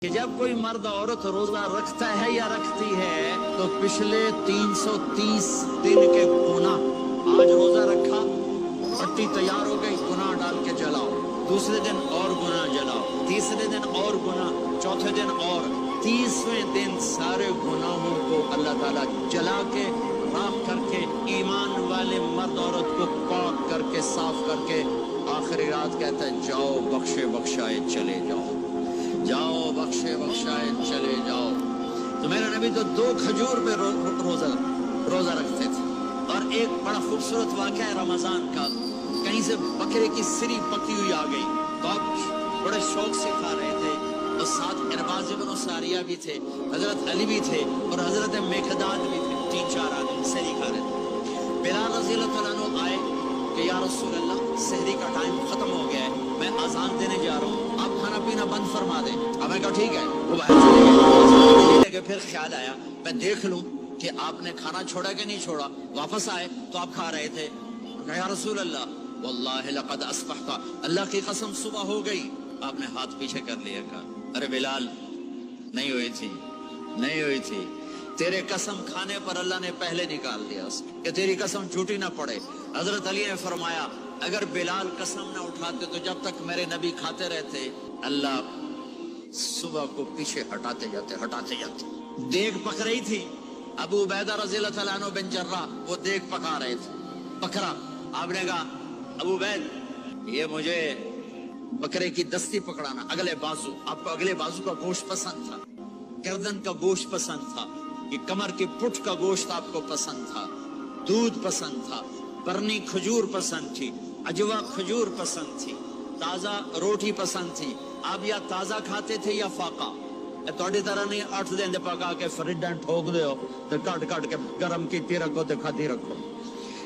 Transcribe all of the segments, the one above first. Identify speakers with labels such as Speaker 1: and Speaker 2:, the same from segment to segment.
Speaker 1: کہ جب کوئی مرد عورت روزہ رکھتا ہے یا رکھتی ہے تو پچھلے 330 دن کے گناہ، آج روزہ رکھا، پٹی تیار ہو گئی، گناہ ڈال کے جلاؤ، دوسرے دن اور گناہ جلاؤ، تیسرے دن اور گناہ، چوتھے دن اور، 30ویں دن سارے گناہوں کو اللہ تعالیٰ جلا کے راکھ کر کے ایمان والے مرد عورت کو پاک کر کے صاف کر کے آخری رات کہتا ہے جاؤ بخشے بخشائے چلے جاؤ، جاؤ بخشے بخشائے چلے جاؤ۔ تو میرے نبی تو 2 کھجور پہ روزہ رکھتے تھے۔ اور ایک بڑا خوبصورت واقعہ ہے رمضان کا، کہیں سے بکرے کی سری پکی ہوئی آ گئی تو آپ بڑے شوق سے کھا رہے تھے، اور ساتھ ارباز بن ساریہ بھی تھے، حضرت علی بھی تھے اور حضرت میقداد بھی تھے، 3-4 آدمی سحری کھا رہے تھے۔ بلال رضی اللہ تعالیٰ عنہ آئے کہ یا رسول اللہ سحری کا ٹائم ختم ہو گیا ہے، میں اذان دینے جا رہا ہوں، آپ کھانا پینا بند فرما دیں۔ اب میں کہا ٹھیک ہے، وہ باہر چلے گئے۔ پھر خیال آیا میں دیکھ لوں کہ آپ نے کھانا چھوڑا کہ نہیں چھوڑا۔ واپس آئے تو آپ کھا رہے تھے۔ یا رسول اللہ واللہ لقد اصبحت، اللہ کی قسم صبح ہو گئی۔ آپ نے ہاتھ پیچھے کر لیا، کہا ارے بلال نہیں ہوئی تھی، نہیں ہوئی تھی، تیرے قسم کھانے پر اللہ نے پہلے نکال دیا کہ تیری قسم جھوٹی نہ پڑے۔ حضرت علی نے فرمایا اگر بلال قسم نہ اٹھاتے تو جب تک میرے نبی کھاتے رہتے اللہ صبح کو پیچھے ہٹاتے جاتے۔ دیگ پک رہی تھی، ابو عبیدہ رضی اللہ تعالیٰ عنہ بن جراح وہ دیگ پکا رہے تھے، بکرا۔ آپ نے کہا ابو عبید یہ مجھے بکرے کی دستی پکڑانا، اگلے بازو، آپ کو اگلے بازو کا گوشت پسند تھا، گردن کا گوشت پسند تھا، یہ کمر کی پٹھ کا گوشت آپ کو پسند تھا، دودھ پسند تھا، برنی کھجور پسند تھی، عجوا کھجور پسند تھی، تازہ روٹی پسند تھی۔ آپ یا تازہ کھاتے تھے یا فاقہ، تھوڑی طرح نہیں 8 دن پکا کے فریڈاں ٹھوک دے ہو تو کٹ کے گرم کی رکھو تو کھاتی رکھو،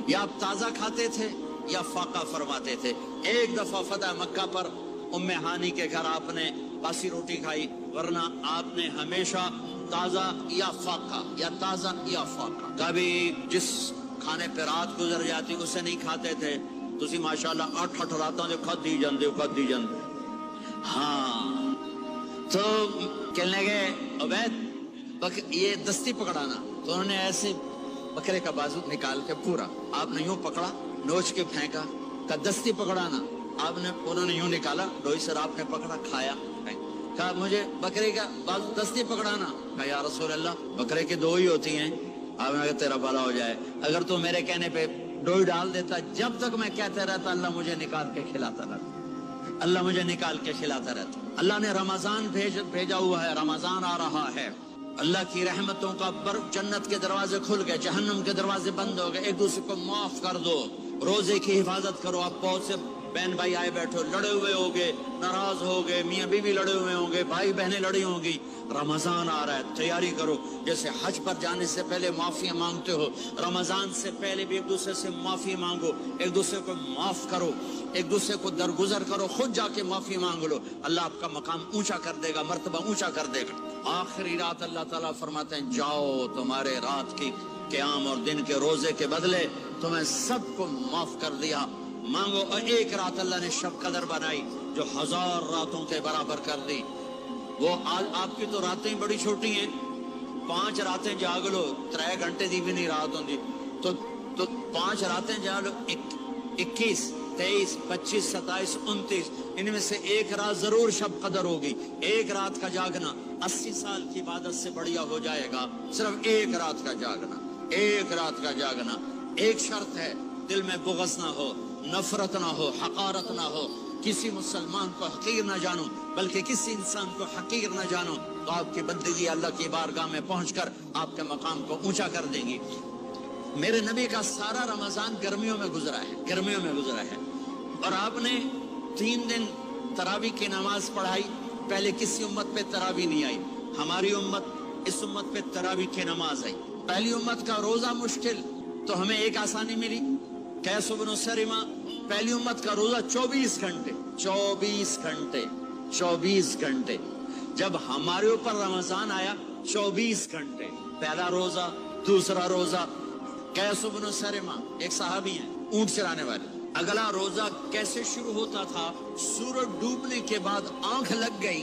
Speaker 1: یا آپ تازہ کھاتے تھے یا فاقہ فرماتے تھے۔ ایک دفعہ فتح مکہ پر ام ہانی کے گھر آپ نے باسی روٹی کھائی، ورنہ آپ نے ہمیشہ تازہ یا فاقہ یا تازہ یا فاقہ، کبھی جس کھانے پہ رات گزر جاتی اسے نہیں کھاتے تھے۔ تسی ماشاءاللہ 8 راتاں جو کھدی جاندے ہاں۔ تو کہنے گئے عبید یہ دستی پکڑانا، تو انہوں نے ایسے بکرے کا بازو نکال کے پورا آپ نے یوں پکڑا، نوچ کے پھینکا، کہا دستی پکڑانا، انہوں نے یوں نکالا، ڈوئی سر آپ نے پکڑا، کھایا، کہا مجھے بکرے کا بازو دستی پکڑانا، کہا یا رسول اللہ بکرے کی 2 ہی ہوتی ہیں۔ آپ نے کہا تیرا بھلا ہو جائے، اگر تو میرے کہنے پہ ڈوئی ڈال دیتا، جب تک میں کہتے رہتا اللہ مجھے نکال کے کھلاتا رہتا، اللہ مجھے نکال کے کھلاتا رہتا۔ اللہ نے رمضان بھیجا ہوا ہے، رمضان آ رہا ہے، اللہ کی رحمتوں کا جنت کے دروازے کھل گئے، جہنم کے دروازے بند ہو گئے، ایک دوسرے کو معاف کر دو، روزے کی حفاظت کرو۔ آپ بہت سے بہن بھائی آئے بیٹھو، لڑے ہوئے ہوگے، ناراض ہوگے، میاں بیوی لڑے ہوئے ہوں گے، بھائی بہنیں لڑی ہوں گی، رمضان آ رہا ہے، تیاری کرو۔ جیسے حج پر جانے سے پہلے معافیاں مانگتے ہو، رمضان سے پہلے بھی ایک دوسرے سے معافی مانگو، ایک دوسرے کو معاف کرو، ایک دوسرے کو درگزر کرو، خود جا کے معافی مانگ لو، اللہ آپ کا مقام اونچا کر دے گا، مرتبہ اونچا کر دے گا۔ آخری رات اللہ تعالیٰ فرماتے ہیں جاؤ تمہارے رات کی قیام اور دن کے روزے کے بدلے تمہیں سب کو معاف کر دیا، مانگو۔ اور ایک رات اللہ نے شب قدر بنائی جو 1000 راتوں کے برابر کر دی۔ وہ آپ کی تو راتیں بڑی چھوٹی ہیں، 5 راتیں جاگ لو، 3 گھنٹے دی بھی نہیں رات ہوندی، تو 5 راتیں جاگ لو، 21 23 25 27 29، ان میں سے ایک رات ضرور شب قدر ہوگی۔ ایک رات کا جاگنا 80 سال کی عبادت سے بڑھیا ہو جائے گا، صرف ایک رات کا جاگنا، ایک رات کا جاگنا۔ ایک شرط ہے، دل میں بغض نہ ہو، نفرت نہ ہو، حقارت نہ ہو، کسی مسلمان کو حقیر نہ جانو، بلکہ کسی انسان کو حقیر نہ جانو، تو آپ کی بندگی اللہ کی بارگاہ میں پہنچ کر آپ کے مقام کو اونچا کر دیں گی۔ میرے نبی کا سارا رمضان گرمیوں میں گزرا ہے، اور آپ نے 3 دن تراویح کی نماز پڑھائی۔ پہلے کسی امت پہ تراویح نہیں آئی، ہماری امت، اس امت پہ تراویح کی نماز آئی۔ پہلی امت کا روزہ مشکل تو ہمیں ایک آسانی ملی، قیس بن سرمہ، پہلی امت کا روزہ 24 گھنٹے، جب ہمارے اوپر رمضان آیا 24 گھنٹے، پہلا روزہ، دوسرا روزہ۔ قیس بن سرمہ ایک صحابی ہیں، اونٹ چرانے والے، اگلا روزہ کیسے شروع ہوتا تھا؟ سورج ڈوبنے کے بعد آنکھ لگ گئی،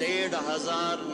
Speaker 1: 1500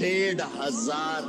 Speaker 1: 1500